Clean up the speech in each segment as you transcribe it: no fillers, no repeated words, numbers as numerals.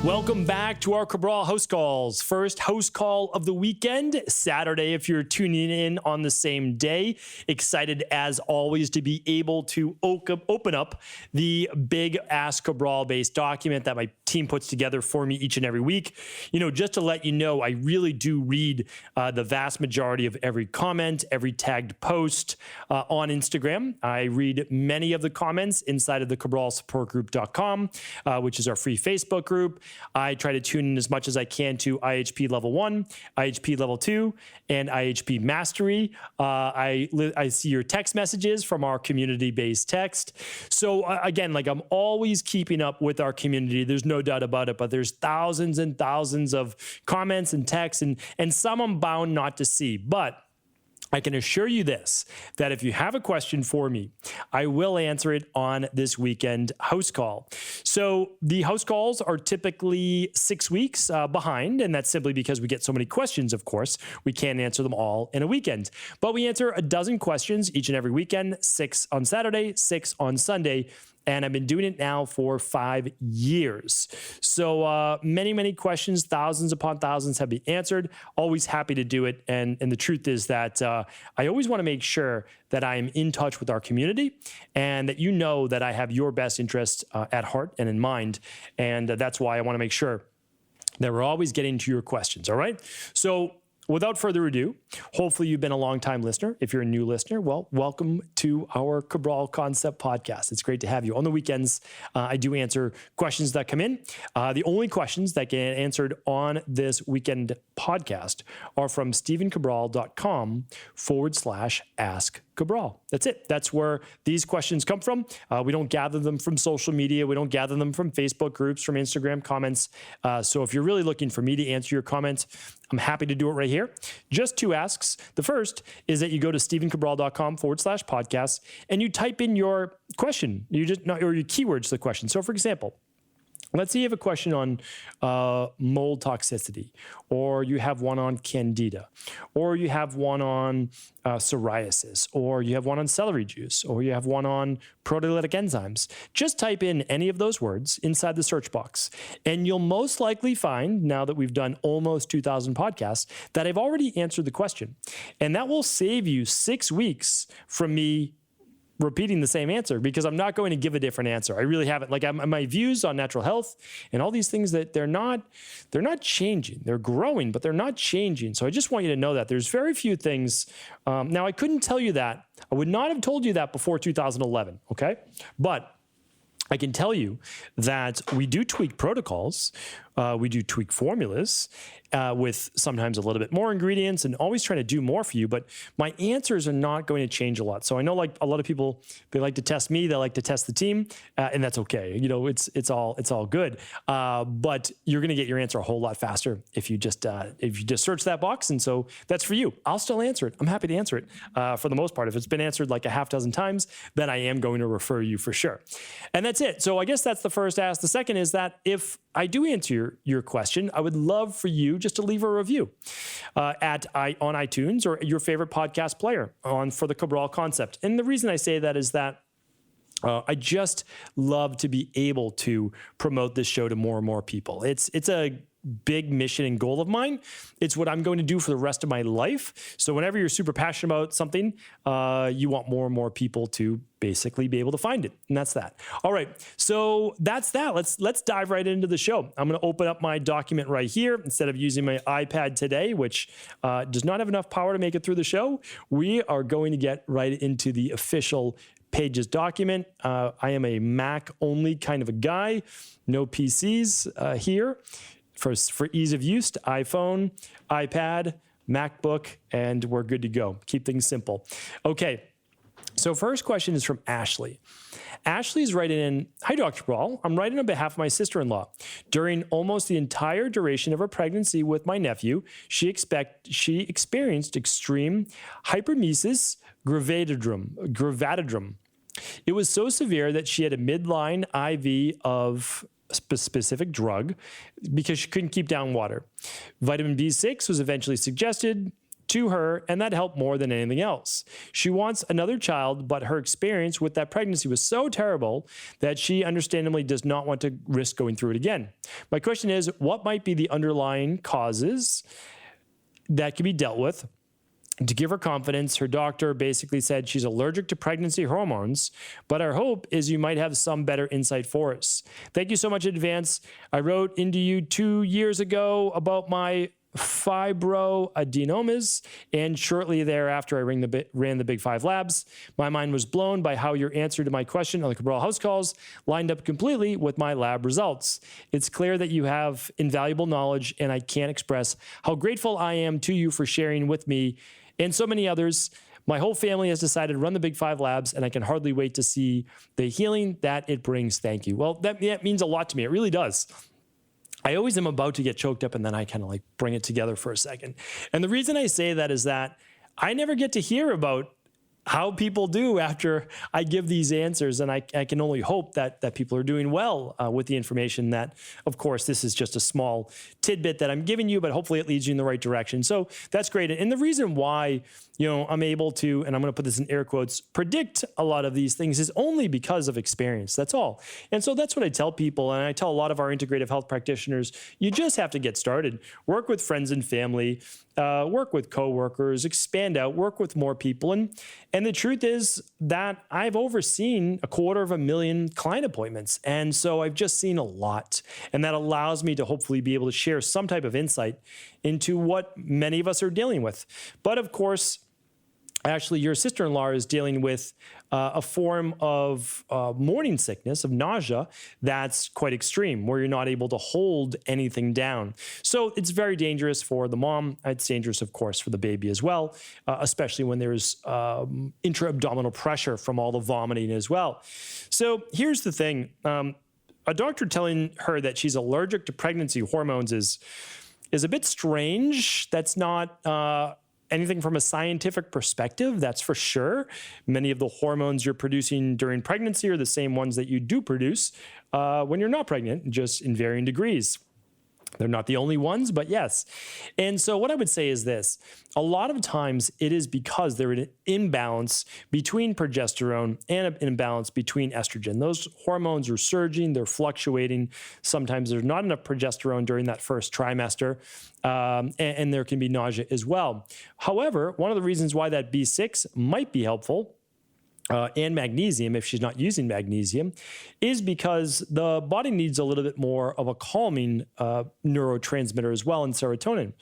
Welcome back to our Cabral House Calls. First house call of the weekend, Saturday, if you're tuning in on the same day. Excited, as always, to be able to open up the big Ask Cabral-based document that my team puts together for me each and every week. You know, just to let you know, I really do read the vast majority of every comment, every tagged post on Instagram. I read many of the comments inside of the CabralSupportGroup.com, which is our free Facebook group. I try to tune in as much as I can to IHP Level 1, IHP Level 2, and IHP Mastery. I see your text messages from our community-based text. So again, like, I'm always keeping up with our community. There's no doubt about it, but there's thousands and thousands of comments and texts, and some I'm bound not to see. But I can assure you this, that if you have a question for me, I will answer it on this weekend house call. So the house calls are typically 6 weeks behind, and that's simply because we get so many questions, of course. We can't answer them all in a weekend. But we answer a dozen questions each and every weekend, 6 on Saturday, 6 on Sunday, and I've been doing it now for 5 years. So many, many questions, thousands upon thousands have been answered. Always happy to do it. And the truth is that I always want to make sure that I am in touch with our community and that you know that I have your best interest at heart and in mind. And that's why I want to make sure that we're always getting to your questions, all right? So without further ado, hopefully you've been a long-time listener. If you're a new listener, well, welcome to our Cabral Concept podcast. It's great to have you. On the weekends, I do answer questions that come in. The only questions that get answered on this weekend podcast are from stevencabral.com/ask Cabral. That's it. That's where these questions come from. We don't gather them from social media. We don't gather them from Facebook groups, from Instagram comments. So if you're really looking for me to answer your comment, I'm happy to do it right here. Just 2 asks. The first is that you go to stevencabral.com/podcast and you type in your question. You just or your keywords to the question. So for example, let's say you have a question on mold toxicity, or you have one on candida, or you have one on psoriasis, or you have one on celery juice, or you have one on proteolytic enzymes. Just type in any of those words inside the search box, and you'll most likely find, now that we've done almost 2,000 podcasts, that I've already answered the question. And that will save you 6 weeks from me repeating the same answer, because I'm not going to give a different answer. I really haven't. Like, my views on natural health and all these things, that they're not changing. They're growing, but they're not changing. So I just want you to know that there's very few things. Now, I couldn't tell you that. I would not have told you that before 2011. Okay. But I can tell you that we do tweak protocols. We do tweak formulas with sometimes a little bit more ingredients, and always trying to do more for you. But my answers are not going to change a lot. So I know, like, a lot of people, they like to test me, they like to test the team, and that's okay. You know, it's all good. But you're going to get your answer a whole lot faster if you just search that box. And so that's for you. I'll still answer it. I'm happy to answer it for the most part. If it's been answered like a half dozen times, then I am going to refer you for sure. And that's it. So I guess that's the first ask. The second is that if I do answer your question, I would love for you just to leave a review on iTunes or your favorite podcast player for the Cabral Concept. And the reason I say that is that I just love to be able to promote this show to more and more people. It's a big mission and goal of mine. It's what I'm going to do for the rest of my life. So whenever you're super passionate about something, you want more and more people to basically be able to find it. And that's that. All right. So that's that. Let's dive right into the show. I'm going to open up my document right here. Instead of using my iPad today, which does not have enough power to make it through the show, we are going to get right into the official Pages document. I am a Mac only kind of a guy. No PCs here. For ease of use, iPhone, iPad, MacBook, and we're good to go. Keep things simple. Okay, so first question is from Ashley. Ashley's writing in, "Hi, Dr. Cabral. I'm writing on behalf of my sister-in-law. During almost the entire duration of her pregnancy with my nephew, she experienced extreme hypermesis gravidarum. It was so severe that she had a midline IV of specific drug because she couldn't keep down water. Vitamin B6 was eventually suggested to her, and that helped more than anything else. She wants another child, but her experience with that pregnancy was so terrible that she understandably does not want to risk going through it again. My question is, what might be the underlying causes that can be dealt with? To give her confidence, her doctor basically said she's allergic to pregnancy hormones, but our hope is you might have some better insight for us. Thank you so much in advance. I wrote into you 2 years ago about my fibroadenomas, and shortly thereafter, I ran the Big 5 labs. My mind was blown by how your answer to my question on the Cabral HouseCalls lined up completely with my lab results. It's clear that you have invaluable knowledge, and I can't express how grateful I am to you for sharing with me and so many others. My whole family has decided to run the Big 5 labs, and I can hardly wait to see the healing that it brings. Thank you. Well, that means a lot to me. It really does. I always am about to get choked up, and then I kind of like bring it together for a second. And the reason I say that is that I never get to hear about how people do after I give these answers. And I can only hope that people are doing well with the information that, of course, this is just a small tidbit that I'm giving you, but hopefully it leads you in the right direction. So that's great. And the reason why, I'm able to, and I'm going to put this in air quotes, predict a lot of these things is only because of experience. That's all. And so that's what I tell people. And I tell a lot of our integrative health practitioners, you just have to get started. Work with friends and family, work with coworkers, expand out, work with more people. And the truth is that I've overseen 250,000 client appointments. And so I've just seen a lot. And that allows me to hopefully be able to share some type of insight into what many of us are dealing with. But of course, actually, your sister-in-law is dealing with a form of morning sickness, of nausea, that's quite extreme, where you're not able to hold anything down. So it's very dangerous for the mom. It's dangerous, of course, for the baby as well, especially when there's intra-abdominal pressure from all the vomiting as well. So here's the thing. A doctor telling her that she's allergic to pregnancy hormones is a bit strange. That's not anything from a scientific perspective, that's for sure. Many of the hormones you're producing during pregnancy are the same ones that you do produce when you're not pregnant, just in varying degrees. They're not the only ones, but yes. And so what I would say is this. A lot of times it is because there's an imbalance between progesterone and an imbalance between estrogen. Those hormones are surging, they're fluctuating. Sometimes there's not enough progesterone during that first trimester, and there can be nausea as well. However, one of the reasons why that B6 might be helpful and magnesium, if she's not using magnesium, is because the body needs a little bit more of a calming neurotransmitter as well in serotonin.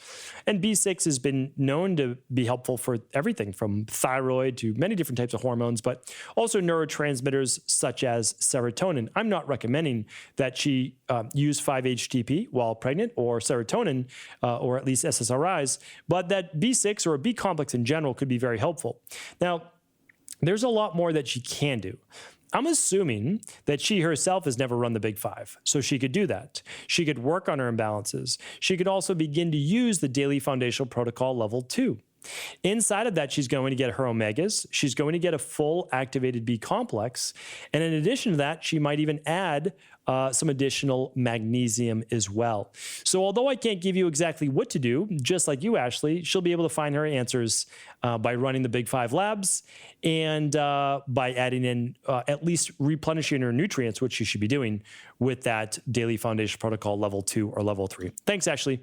And B6 has been known to be helpful for everything from thyroid to many different types of hormones, but also neurotransmitters such as serotonin. I'm not recommending that she use 5-HTP while pregnant or serotonin or at least SSRIs, but that B6 or a B complex in general could be very helpful. Now, there's a lot more that she can do. I'm assuming that she herself has never run the Big 5, so she could do that. She could work on her imbalances. She could also begin to use the Daily Foundational Protocol Level 2. Inside of that, she's going to get her omegas. She's going to get a full activated B complex. And in addition to that, she might even add some additional magnesium as well. So although I can't give you exactly what to do, just like you, Ashley, she'll be able to find her answers by running the Big 5 labs and by adding in at least replenishing her nutrients, which she should be doing with that Daily Foundation Protocol Level 2 or Level 3. Thanks, Ashley.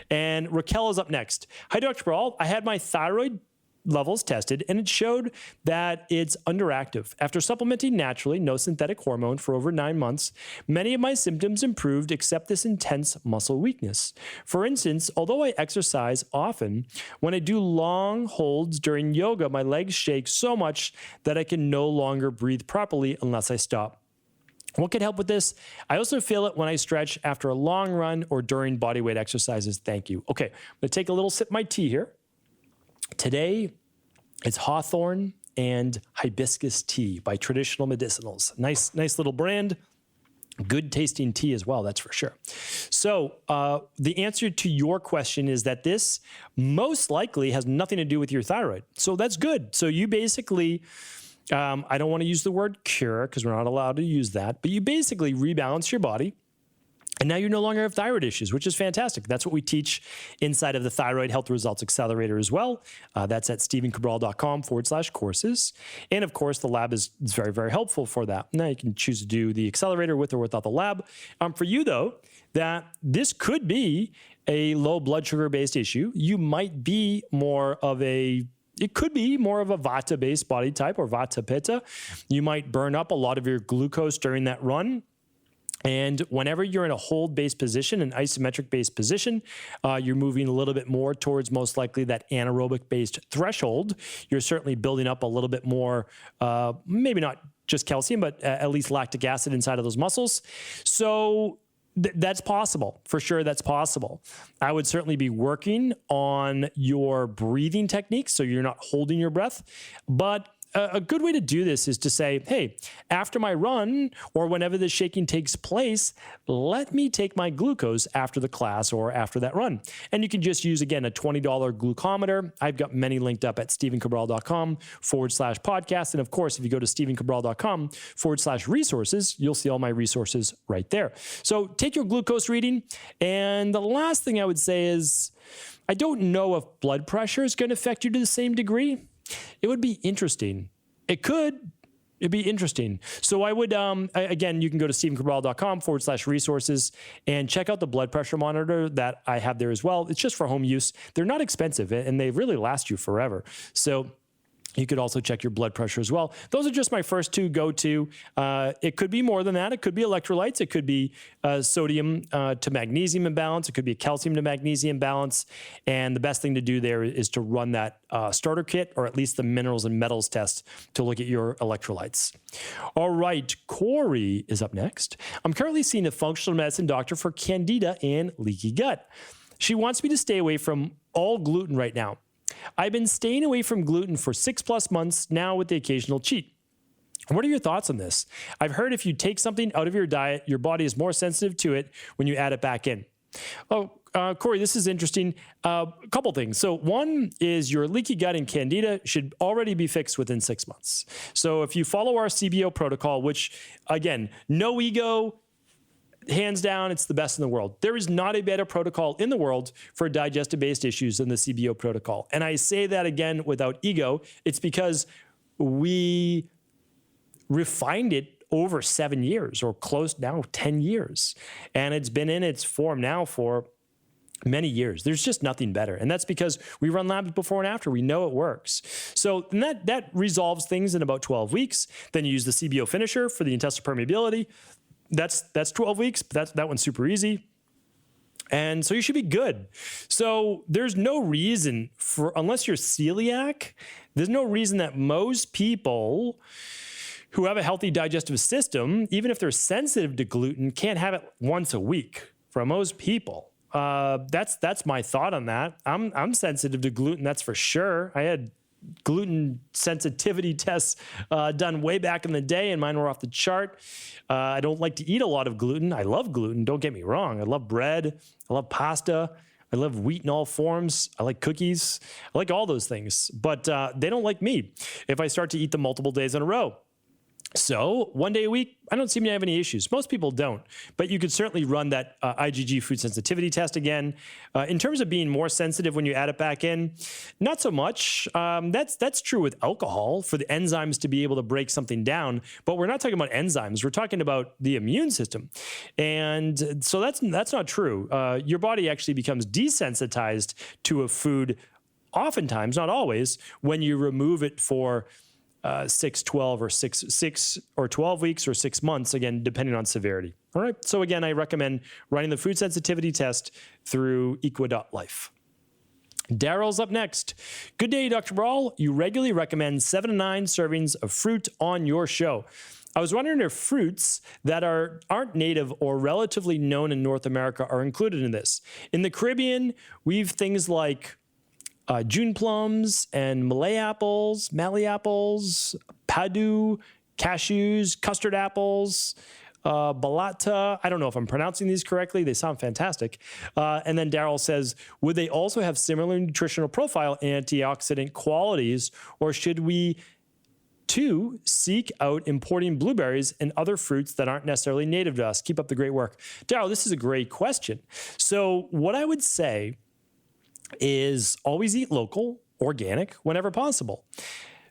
And Raquel is up next. Hi, Dr. Cabral. I had my thyroid levels tested, and it showed that it's underactive. After supplementing naturally, no synthetic hormone, for over 9 months, many of my symptoms improved except this intense muscle weakness. For instance, although I exercise often, when I do long holds during yoga, my legs shake so much that I can no longer breathe properly unless I stop. What could help with this? I also feel it when I stretch after a long run or during bodyweight exercises. Thank you. Okay, I'm going to take a little sip of my tea here. Today, it's hawthorn and hibiscus tea by Traditional Medicinals. Nice little brand. Good tasting tea as well, that's for sure. So the answer to your question is that this most likely has nothing to do with your thyroid. So that's good. So you basically, I don't want to use the word cure because we're not allowed to use that, but you basically rebalance your body. And now you no longer have thyroid issues, which is fantastic. That's what we teach inside of the Thyroid Health Results Accelerator as well. That's at stevencabral.com/courses. And of course, the lab is very, very helpful for that. Now you can choose to do the accelerator with or without the lab. For you though, that this could be a low blood sugar based issue. You might be it could be more of a Vata-based body type or Vata-Pitta. You might burn up a lot of your glucose during that run. And whenever you're in a hold-based position, an isometric-based position, you're moving a little bit more towards most likely that anaerobic-based threshold. You're certainly building up a little bit more, maybe not just calcium, but at least lactic acid inside of those muscles. So that's possible. For sure, that's possible. I would certainly be working on your breathing techniques so you're not holding your breath. But a good way to do this is to say, hey, after my run or whenever the shaking takes place, let me take my glucose after the class or after that run. And you can just use, again, a $20 glucometer. I've got many linked up at stevencabral.com/podcast. And of course, if you go to stevencabral.com/resources, you'll see all my resources right there. So take your glucose reading. And the last thing I would say is, I don't know if blood pressure is going to affect you to the same degree. It would be interesting. It'd be interesting. So I would, again, you can go to stevencabral.com/resources and check out the blood pressure monitor that I have there as well. It's just for home use. They're not expensive and they really last you forever. So you could also check your blood pressure as well. Those are just my first two go-to. It could be more than that. It could be electrolytes. It could be sodium to magnesium imbalance. It could be a calcium to magnesium balance. And the best thing to do there is to run that starter kit, or at least the minerals and metals test, to look at your electrolytes. All right, Corey is up next. I'm currently seeing a functional medicine doctor for candida and leaky gut. She wants me to stay away from all gluten right now. I've been staying away from gluten for 6+ months now with the occasional cheat. What are your thoughts on this? I've heard if you take something out of your diet, your body is more sensitive to it when you add it back in. Oh, Corey, this is interesting. A couple things. So one is your leaky gut and candida should already be fixed within 6 months. So if you follow our CBO protocol, which again, no ego, hands down, it's the best in the world. There is not a better protocol in the world for digestive-based issues than the CBO protocol. And I say that again without ego. It's because we refined it over 7 years or close now 10 years. And it's been in its form now for many years. There's just nothing better. And that's because we run labs before and after. We know it works. So that resolves things in about 12 weeks. Then you use the CBO finisher for the intestinal permeability. That's 12 weeks, but that one's super easy. And so you should be good. So there's no reason unless you're celiac, there's no reason that most people who have a healthy digestive system, even if they're sensitive to gluten, can't have it once a week for most people. That's my thought on that. I'm sensitive to gluten, that's for sure. I had gluten sensitivity tests done way back in the day, and mine were off the chart. I don't like to eat a lot of gluten. I love gluten, don't get me wrong. I love bread. I love pasta. I love wheat in all forms. I like cookies. I like all those things, but they don't like me if I start to eat them multiple days in a row. So 1 day a week, I don't seem to have any issues. Most people don't, but you could certainly run that IgG food sensitivity test again. In terms of being more sensitive when you add it back in, not so much. That's true with alcohol for the enzymes to be able to break something down, but we're not talking about enzymes. We're talking about the immune system. And so that's not true. Your body actually becomes desensitized to a food oftentimes, not always, when you remove it for 6, 12, or 6 or 12 weeks or 6 months, again, depending on severity. All right. So again, I recommend running the food sensitivity test through Equa.life. Daryl's up next. Good day, Dr. Brawl. You regularly recommend 7 to 9 servings of fruit on your show. I was wondering if fruits that aren't native or relatively known in North America are included in this. In the Caribbean, we have things like June plums and Malay apples, Padu, cashews, custard apples, balata. I don't know if I'm pronouncing these correctly. They sound fantastic. And then Daryl says, would they also have similar nutritional profile, antioxidant qualities, or should we 2, seek out importing blueberries and other fruits that aren't necessarily native to us. Keep up the great work. Daryl, this is a great question. So what I would say is always eat local, organic, whenever possible.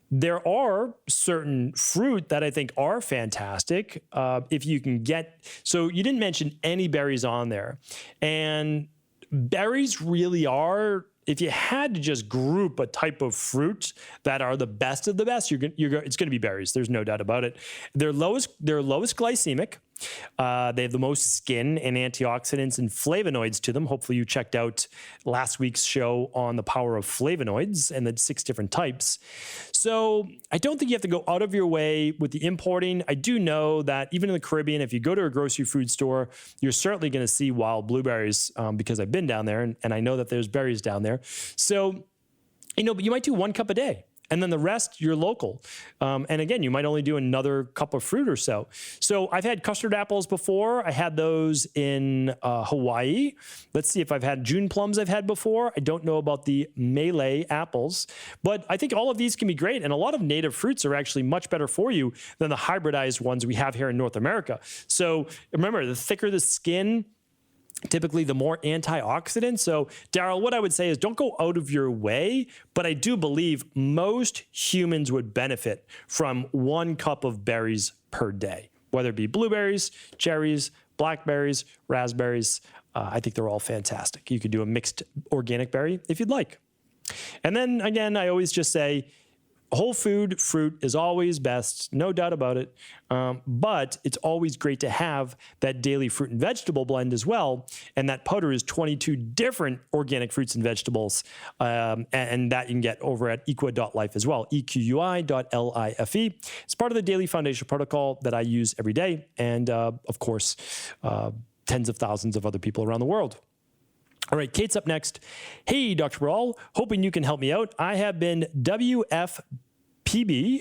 There are certain fruit that I think are fantastic if you can get. So you didn't mention any berries on there. And berries really are, if you had to just group a type of fruit that are the best of the best, it's going to be berries. There's no doubt about it. They're lowest glycemic. They have the most skin and antioxidants and flavonoids to them. Hopefully you checked out last week's show on the power of flavonoids and the 6 different types. So I don't think you have to go out of your way with the importing. I do know that even in the Caribbean, if you go to a grocery food store, you're certainly going to see wild blueberries because I've been down there and I know that there's berries down there. So, but you might do 1 cup a day. And then the rest, you're local. And again, you might only do another cup of fruit or so. So I've had custard apples before. I had those in Hawaii. Let's see if I've had June plums I've had before. I don't know about the Malay apples. But I think all of these can be great. And a lot of native fruits are actually much better for you than the hybridized ones we have here in North America. So remember, the thicker the skin, typically the more antioxidants. So Daryl, what I would say is don't go out of your way, but I do believe most humans would benefit from 1 cup of berries per day, whether it be blueberries, cherries, blackberries, raspberries. I think they're all fantastic. You could do a mixed organic berry if you'd like. And then again, I always just say, whole food fruit is always best, no doubt about it. But it's always great to have that daily fruit and vegetable blend as well. And that powder is 22 different organic fruits and vegetables. And that you can get over at equi.life as well, equi.life. It's part of the daily foundation protocol that I use every day. And of course, tens of thousands of other people around the world. All right, Kate's up next. Hey, Dr. Cabral, hoping you can help me out. I have been WFPB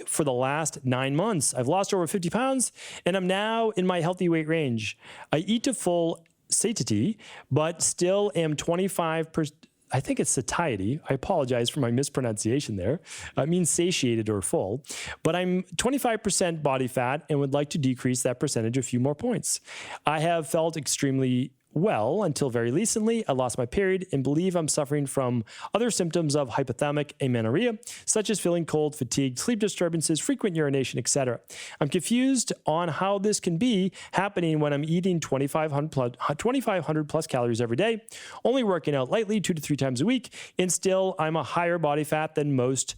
for the last 9 months. I've lost over 50 pounds, and I'm now in my healthy weight range. I eat to full satiety, but still am 25%. I think it's satiety. I apologize for my mispronunciation there. It means satiated or full. But I'm 25% body fat and would like to decrease that percentage a few more points. I have felt extremely well until very recently. I lost my period and believe I'm suffering from other symptoms of hypothalamic amenorrhea, such as feeling cold, fatigue, sleep disturbances, frequent urination, etc. I'm confused on how this can be happening when I'm eating 2,500 plus calories every day, only working out lightly 2 to 3 times a week, and still I'm a higher body fat than most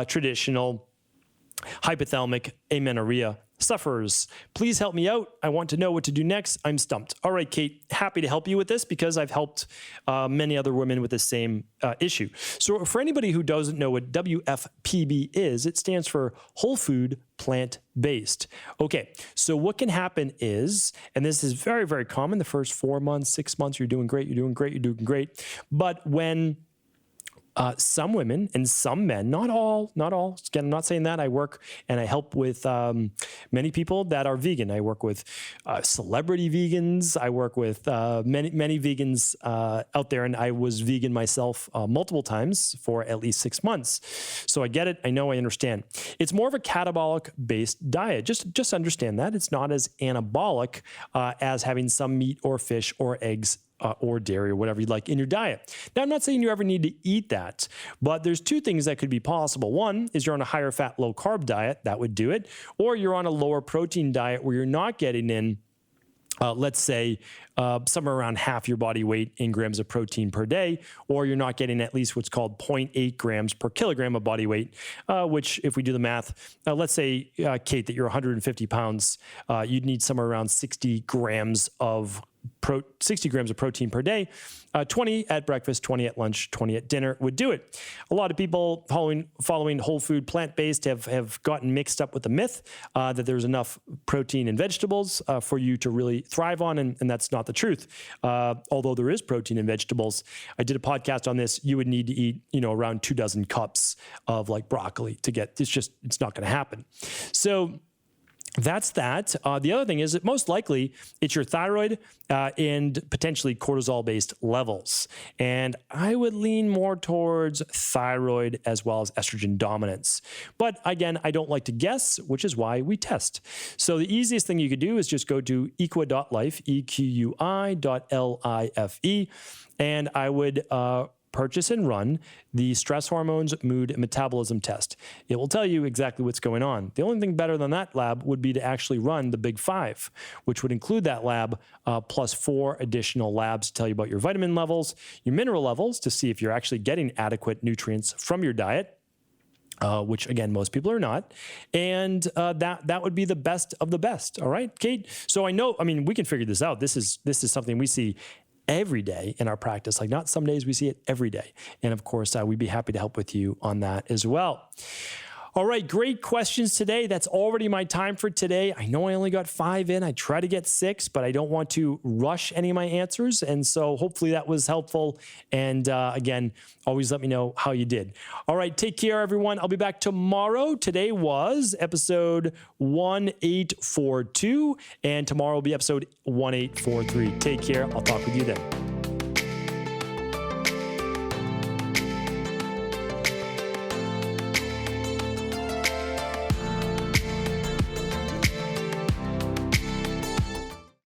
traditional hypothalamic amenorrhea sufferers. Please help me out. I want to know what to do next. I'm stumped. All right, Kate, happy to help you with this because I've helped many other women with the same issue. So for anybody who doesn't know what WFPB is, it stands for Whole Food Plant-Based. Okay, so what can happen is, and this is very, very common, the first 4 months, 6 months, you're doing great, you're doing great, you're doing great. But when some women and some men, not all. Again, I'm not saying that. I work and I help with many people that are vegan. I work with celebrity vegans. I work with many vegans out there, and I was vegan myself multiple times for at least 6 months. So I get it. I know. I understand. It's more of a catabolic-based diet. Just understand that. It's not as anabolic as having some meat or fish or eggs or dairy or whatever you'd like in your diet. Now, I'm not saying you ever need to eat that, but there's 2 things that could be possible. One is you're on a higher fat, low carb diet. That would do it. Or you're on a lower protein diet where you're not getting in, let's say, somewhere around half your body weight in grams of protein per day, or you're not getting at least what's called 0.8 grams per kilogram of body weight, which if we do the math, let's say, Kate, that you're 150 pounds, you'd need somewhere around 60 grams of protein per day, 20 at breakfast, 20 at lunch, 20 at dinner would do it. A lot of people following whole food plant-based have gotten mixed up with the myth that there's enough protein in vegetables for you to really thrive on, and that's not the truth. Although there is protein in vegetables, I did a podcast on this. You would need to eat, around 2 dozen cups of like broccoli to get. It's not going to happen. So that's that. The other thing is that most likely it's your thyroid and potentially cortisol-based levels. And I would lean more towards thyroid as well as estrogen dominance. But again, I don't like to guess, which is why we test. So the easiest thing you could do is just go to equi.life, EQUI.LIFE, and I would purchase and run the stress hormones, mood, and metabolism test. It will tell you exactly what's going on. The only thing better than that lab would be to actually run the Big 5, which would include that lab plus 4 additional labs to tell you about your vitamin levels, your mineral levels to see if you're actually getting adequate nutrients from your diet, which again, most people are not. And that would be the best of the best. All right, Kate? So I mean, we can figure this out. This is something we see every day in our practice. Like, not some days, we see it every day. And of course, we'd be happy to help with you on that as well. All right, great questions today. That's already my time for today. I know I only got 5 in. I try to get 6, but I don't want to rush any of my answers. And so hopefully that was helpful. And again, always let me know how you did. All right, take care, everyone. I'll be back tomorrow. Today was episode 1842, and tomorrow will be episode 1843. Take care. I'll talk with you then.